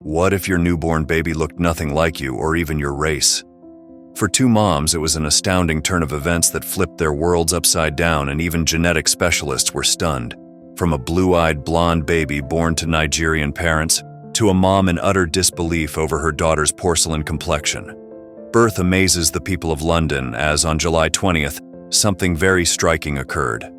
What if your newborn baby looked nothing like you or even your race? For two moms, it was an astounding turn of events that flipped their worlds upside down, and even genetic specialists were stunned. From a blue-eyed blonde baby born to Nigerian parents, to a mom in utter disbelief over her daughter's porcelain complexion. Birth amazes the people of London as, on July 20th, something very striking occurred.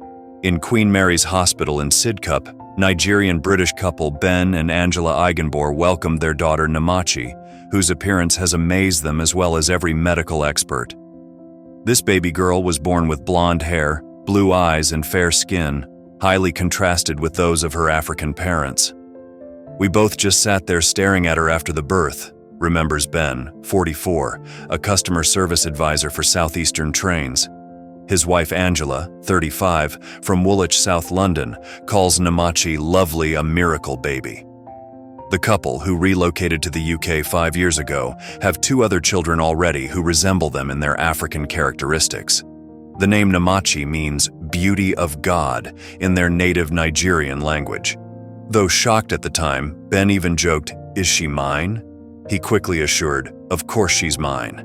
In Queen Mary's Hospital in Sidcup, Nigerian-British couple Ben and Angela Eigenbor welcomed their daughter Namachi, whose appearance has amazed them as well as every medical expert. This baby girl was born with blonde hair, blue eyes, and fair skin, highly contrasted with those of her African parents. "We both just sat there staring at her after the birth," remembers Ben, 44, a customer service advisor for Southeastern trains. His wife Angela, 35, from Woolwich, South London, calls Namachi lovely, a miracle baby. The couple, who relocated to the UK 5 years ago, have two other children already who resemble them in their African characteristics. The name Namachi means beauty of God in their native Nigerian language. Though shocked at the time, Ben even joked, "Is she mine?" He quickly assured, "Of course she's mine."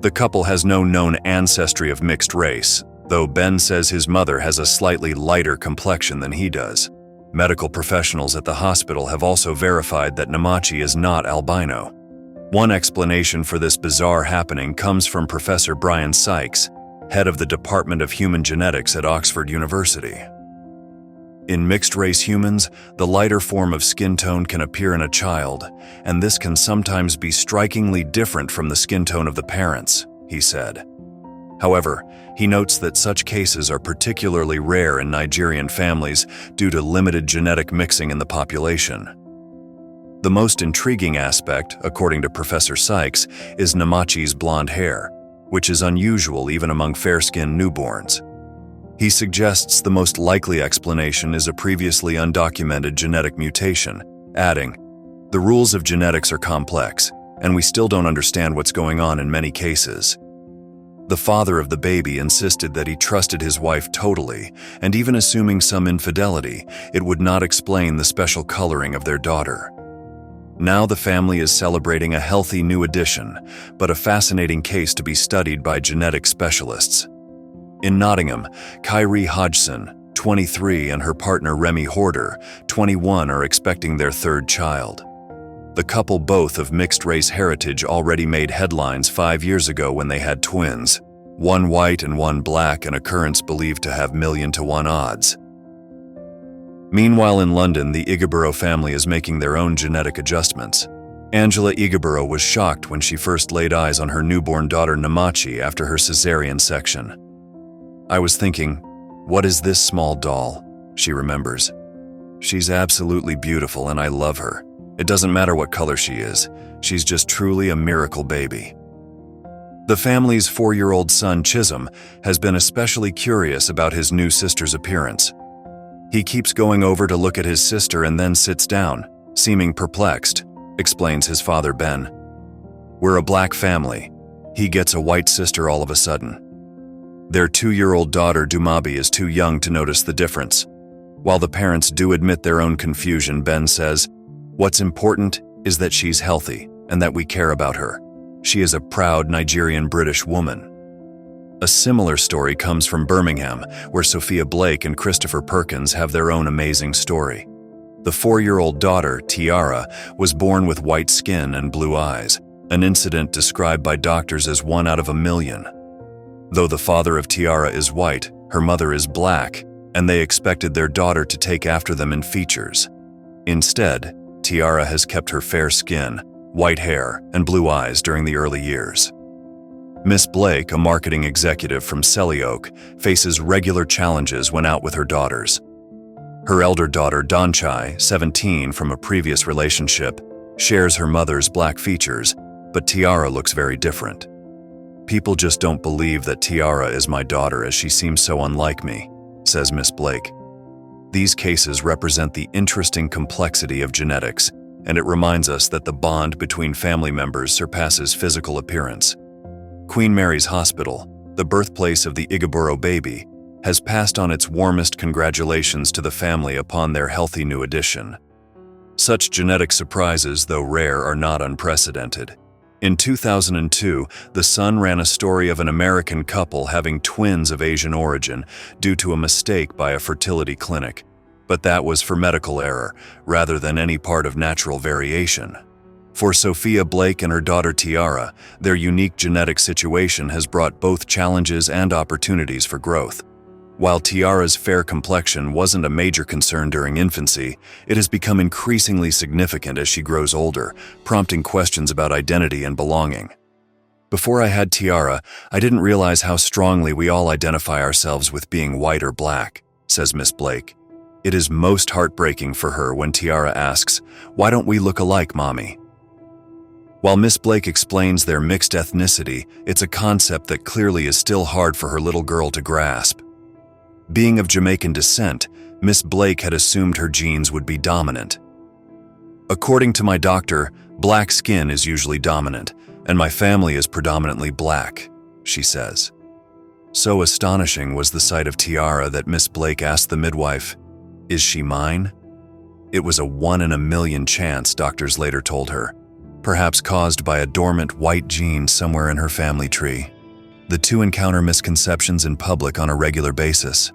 The couple has no known ancestry of mixed race, though Ben says his mother has a slightly lighter complexion than he does. Medical professionals at the hospital have also verified that Namachi is not albino. One explanation for this bizarre happening comes from Professor Brian Sykes, head of the Department of Human Genetics at Oxford University. In mixed-race humans, the lighter form of skin tone can appear in a child, and this can sometimes be strikingly different from the skin tone of the parents, he said. However, he notes that such cases are particularly rare in Nigerian families due to limited genetic mixing in the population. The most intriguing aspect, according to Professor Sykes, is Namachi's blonde hair, which is unusual even among fair-skinned newborns. He suggests the most likely explanation is a previously undocumented genetic mutation, adding, "The rules of genetics are complex, and we still don't understand what's going on in many cases." The father of the baby insisted that he trusted his wife totally, and even assuming some infidelity, it would not explain the special coloring of their daughter. Now the family is celebrating a healthy new addition, but a fascinating case to be studied by genetic specialists. In Nottingham, Kyrie Hodgson, 23, and her partner Remy Horder, 21, are expecting their third child. The couple, both of mixed-race heritage, already made headlines 5 years ago when they had twins, one white and one black, an occurrence believed to have 1,000,000-to-1 odds. Meanwhile in London, the Igheboro family is making their own genetic adjustments. Angela Igheboro was shocked when she first laid eyes on her newborn daughter Namachi after her cesarean section. "I was thinking, what is this small doll?" she remembers. "She's absolutely beautiful and I love her. It doesn't matter what color she is. She's just truly a miracle baby." The family's 4-year-old son Chisholm has been especially curious about his new sister's appearance. He keeps going over to look at his sister and then sits down, seeming perplexed, explains his father Ben. "We're a black family. He gets a white sister all of a sudden." Their 2-year-old daughter Dumabi is too young to notice the difference. While the parents do admit their own confusion, Ben says, "What's important is that she's healthy and that we care about her. She is a proud Nigerian-British woman." A similar story comes from Birmingham, where Sophia Blake and Christopher Perkins have their own amazing story. The 4-year-old daughter, Tiara, was born with white skin and blue eyes, an incident described by doctors as 1 out of a million. Though the father of Tiara is white, her mother is black, and they expected their daughter to take after them in features. Instead, Tiara has kept her fair skin, white hair, and blue eyes during the early years. Miss Blake, a marketing executive from Selly Oak, faces regular challenges when out with her daughters. Her elder daughter, Donchai, 17, from a previous relationship, shares her mother's black features, but Tiara looks very different. "People just don't believe that Tiara is my daughter as she seems so unlike me," says Miss Blake. These cases represent the interesting complexity of genetics, and it reminds us that the bond between family members surpasses physical appearance. Queen Mary's Hospital, the birthplace of the Igheboro baby, has passed on its warmest congratulations to the family upon their healthy new addition. Such genetic surprises, though rare, are not unprecedented. In 2002, The Sun ran a story of an American couple having twins of Asian origin due to a mistake by a fertility clinic. But that was for medical error, rather than any part of natural variation. For Sophia Blake and her daughter Tiara, their unique genetic situation has brought both challenges and opportunities for growth. While Tiara's fair complexion wasn't a major concern during infancy, it has become increasingly significant as she grows older, prompting questions about identity and belonging. Before I had Tiara, I didn't realize how strongly we all identify ourselves with being white or black, says Miss Blake. It is most heartbreaking for her when Tiara asks, "Why don't we look alike, Mommy?" While Miss Blake explains their mixed ethnicity, it's a concept that clearly is still hard for her little girl to grasp. Being of Jamaican descent, Miss Blake had assumed her genes would be dominant. "According to my doctor, black skin is usually dominant, and my family is predominantly black," she says. So astonishing was the sight of Tiara that Miss Blake asked the midwife, "Is she mine?" It was a 1 in a million chance, doctors later told her, perhaps caused by a dormant white gene somewhere in her family tree. The two encounter misconceptions in public on a regular basis.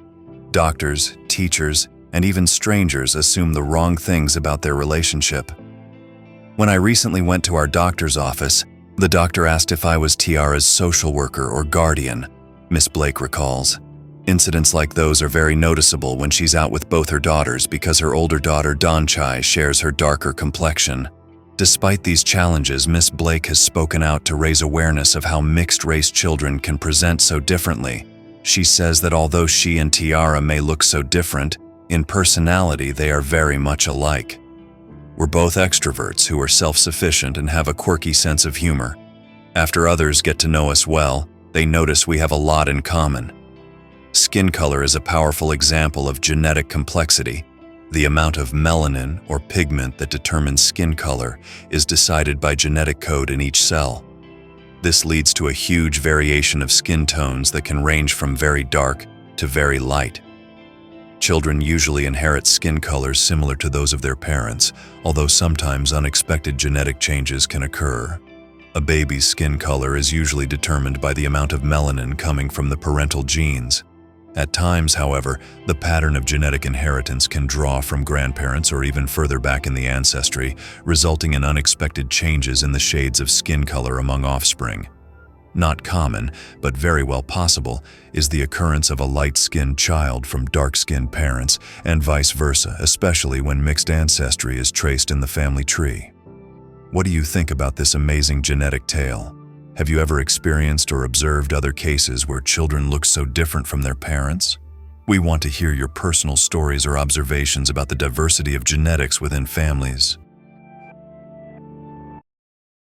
Doctors, teachers, and even strangers assume the wrong things about their relationship. When I recently went to our doctor's office, the doctor asked if I was Tiara's social worker or guardian, Miss Blake recalls. Incidents like those are very noticeable when she's out with both her daughters because her older daughter Donchai shares her darker complexion. Despite these challenges, Miss Blake has spoken out to raise awareness of how mixed-race children can present so differently. She says that although she and Tiara may look so different, in personality they are very much alike. We're both extroverts who are self-sufficient and have a quirky sense of humor. After others get to know us well, they notice we have a lot in common. Skin color is a powerful example of genetic complexity. The amount of melanin, or pigment that determines skin color, is decided by genetic code in each cell. This leads to a huge variation of skin tones that can range from very dark to very light. Children usually inherit skin colors similar to those of their parents, although sometimes unexpected genetic changes can occur. A baby's skin color is usually determined by the amount of melanin coming from the parental genes. At times, however, the pattern of genetic inheritance can draw from grandparents or even further back in the ancestry, resulting in unexpected changes in the shades of skin color among offspring. Not common, but very well possible, is the occurrence of a light-skinned child from dark-skinned parents, and vice versa, especially when mixed ancestry is traced in the family tree. What do you think about this amazing genetic tale? Have you ever experienced or observed other cases where children look so different from their parents? We want to hear your personal stories or observations about the diversity of genetics within families.